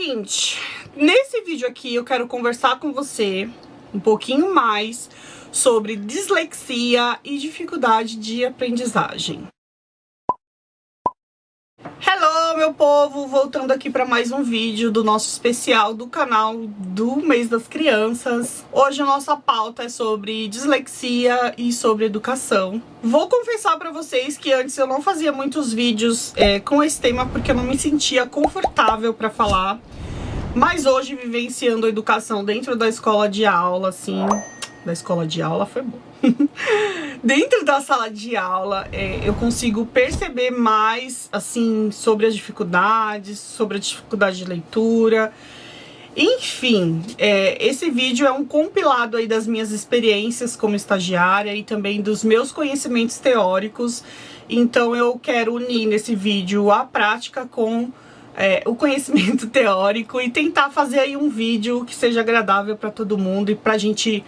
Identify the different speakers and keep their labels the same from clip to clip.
Speaker 1: Seguinte, nesse vídeo aqui eu quero conversar com você um pouquinho mais sobre dislexia e dificuldade de aprendizagem. Hello, meu povo! Voltando aqui para mais um vídeo do nosso especial do canal do Mês das Crianças. Hoje a nossa pauta é sobre dislexia e sobre educação. Vou confessar para vocês que antes eu não fazia muitos vídeos com esse tema porque eu não me sentia confortável para falar. Mas hoje, vivenciando a educação dentro da escola de aula, assim... Da escola de aula foi bom. Dentro da sala de aula, eu consigo perceber mais, assim, sobre as dificuldades, sobre a dificuldade de leitura. Enfim, esse vídeo é um compilado aí das minhas experiências como estagiária e também dos meus conhecimentos teóricos. Então eu quero unir nesse vídeo a prática com o conhecimento teórico e tentar fazer aí um vídeo que seja agradável para todo mundo e pra gente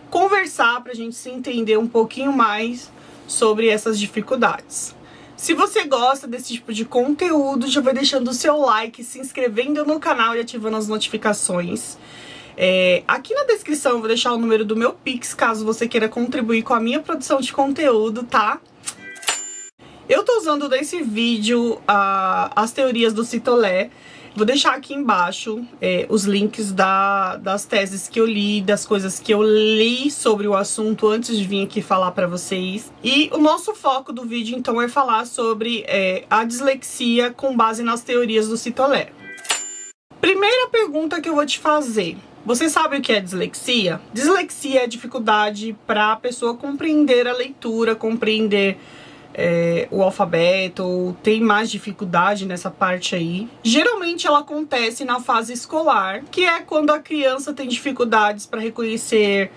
Speaker 1: conversar, pra gente se entender um pouquinho mais sobre essas dificuldades. Se você gosta desse tipo de conteúdo, já vai deixando o seu like, se inscrevendo no canal e ativando as notificações. Aqui na descrição eu vou deixar o número do meu Pix, caso você queira contribuir com a minha produção de conteúdo, tá? Eu tô usando nesse vídeo as teorias do Citolé. Vou deixar aqui embaixo os links das teses que eu li, das coisas que eu li sobre o assunto antes de vir aqui falar pra vocês. E o nosso foco do vídeo, então, é falar sobre a dislexia com base nas teorias do Citolé. Primeira pergunta que eu vou te fazer. Você sabe o que é dislexia? Dislexia é dificuldade para a pessoa compreender a leitura, compreender o alfabeto, ou tem mais dificuldade nessa parte aí. Geralmente ela acontece na fase escolar, que é quando a criança tem dificuldades para reconhecer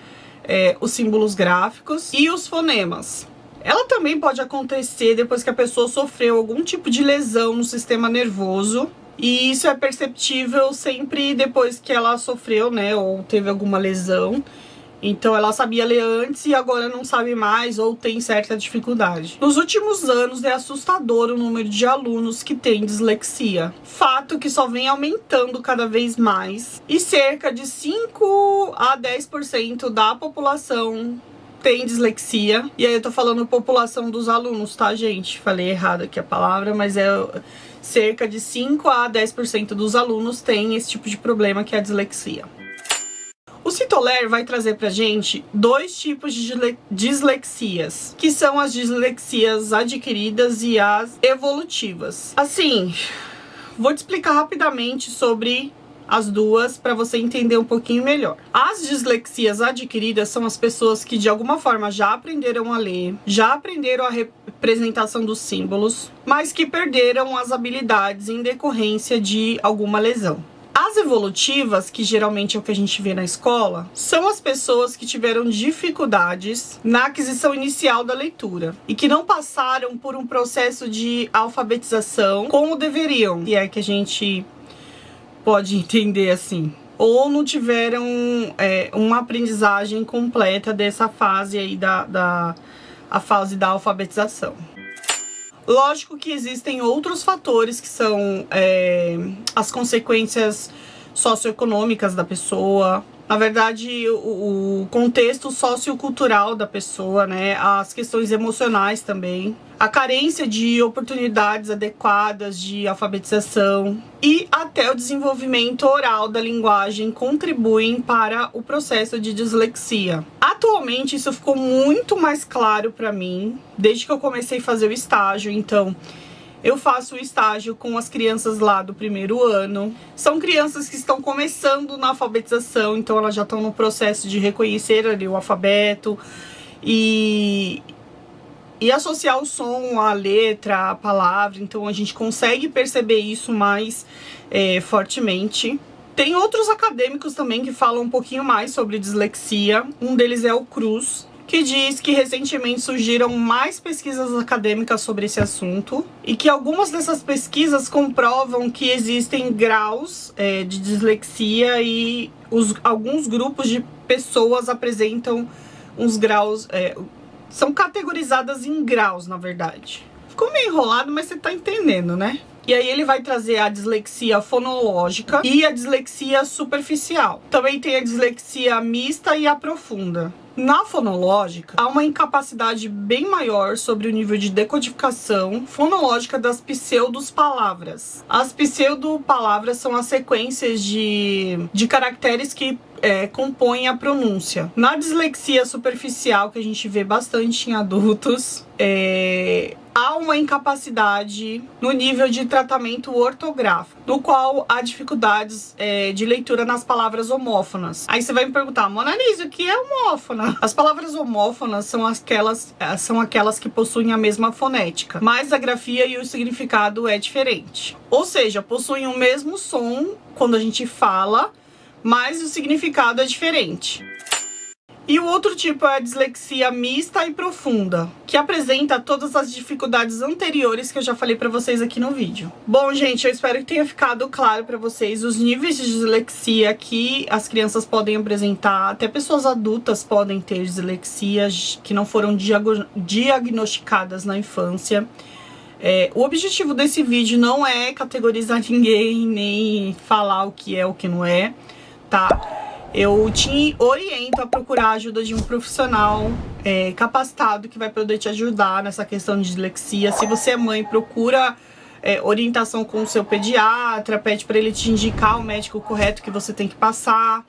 Speaker 1: os símbolos gráficos e os fonemas. Ela também pode acontecer depois que a pessoa sofreu algum tipo de lesão no sistema nervoso, e isso é perceptível sempre depois que ela sofreu, né, ou teve alguma lesão. Então ela sabia ler antes e agora não sabe mais ou tem certa dificuldade. Nos últimos anos é assustador o número de alunos que têm dislexia. Fato que só vem aumentando cada vez mais. E cerca de 5 a 10% da população tem dislexia. E aí eu tô falando população dos alunos, tá, gente? Falei errado aqui a palavra, mas cerca de 5 a 10% dos alunos tem esse tipo de problema que é a dislexia. O Citolé vai trazer pra gente dois tipos de dislexias, que são as dislexias adquiridas e as evolutivas. Assim, vou te explicar rapidamente sobre as duas para você entender um pouquinho melhor. As dislexias adquiridas são as pessoas que de alguma forma já aprenderam a ler, já aprenderam a representação dos símbolos, mas que perderam as habilidades em decorrência de alguma lesão. As evolutivas, que geralmente é o que a gente vê na escola, são as pessoas que tiveram dificuldades na aquisição inicial da leitura e que não passaram por um processo de alfabetização como deveriam, e é que a gente pode entender assim, ou não tiveram uma aprendizagem completa dessa fase aí a fase da alfabetização. Lógico que existem outros fatores que são as consequências socioeconômicas da pessoa, na verdade o contexto sociocultural da pessoa, né, as questões emocionais também, a carência de oportunidades adequadas de alfabetização e até o desenvolvimento oral da linguagem contribuem para o processo de dislexia. Atualmente isso ficou muito mais claro para mim desde que eu comecei a fazer o estágio. Então eu faço o estágio com as crianças lá do primeiro ano. São crianças que estão começando na alfabetização, então elas já estão no processo de reconhecer ali o alfabeto e associar o som, a letra, a palavra. Então a gente consegue perceber isso mais fortemente. Tem outros acadêmicos também que falam um pouquinho mais sobre dislexia. Um deles é o Cruz, que diz que recentemente surgiram mais pesquisas acadêmicas sobre esse assunto e que algumas dessas pesquisas comprovam que existem graus de dislexia e alguns grupos de pessoas apresentam uns graus, são categorizadas em graus, na verdade. Ficou meio enrolado, mas você tá entendendo, né? E aí ele vai trazer a dislexia fonológica e a dislexia superficial. Também tem a dislexia mista e a profunda. Na fonológica, há uma incapacidade bem maior sobre o nível de decodificação fonológica das pseudopalavras. As pseudopalavras são as sequências de caracteres que compõem a pronúncia. Na dislexia superficial, que a gente vê bastante em adultos, há uma incapacidade no nível de tratamento ortográfico, no qual há dificuldades de leitura nas palavras homófonas. Aí você vai me perguntar, Monalisa, o que é homófona? As palavras homófonas são aquelas que possuem a mesma fonética, mas a grafia e o significado é diferente. Ou seja, possuem o mesmo som quando a gente fala, mas o significado é diferente. E o outro tipo é a dislexia mista e profunda, que apresenta todas as dificuldades anteriores que eu já falei pra vocês aqui no vídeo. Bom, gente, eu espero que tenha ficado claro pra vocês os níveis de dislexia que as crianças podem apresentar. Até pessoas adultas podem ter dislexia que não foram diagnosticadas na infância. O objetivo desse vídeo não é categorizar ninguém, nem falar o que é o que não é, tá? Eu te oriento a procurar a ajuda de um profissional capacitado que vai poder te ajudar nessa questão de dislexia. Se você é mãe, procura orientação com o seu pediatra, pede para ele te indicar o médico correto que você tem que passar.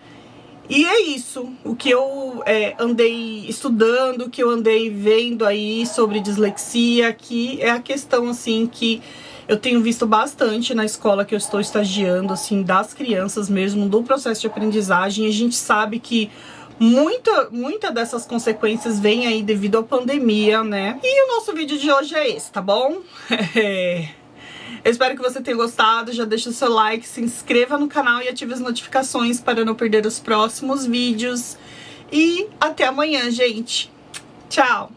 Speaker 1: E é isso, o que eu andei estudando, o que eu andei vendo aí sobre dislexia, que é a questão assim que eu tenho visto bastante na escola que eu estou estagiando, assim, das crianças mesmo, do processo de aprendizagem. A gente sabe que muita dessas consequências vem aí devido à pandemia, né? E o nosso vídeo de hoje é esse, tá bom? Eu espero que você tenha gostado, já deixa o seu like, se inscreva no canal e ative as notificações para não perder os próximos vídeos. E até amanhã, gente. Tchau!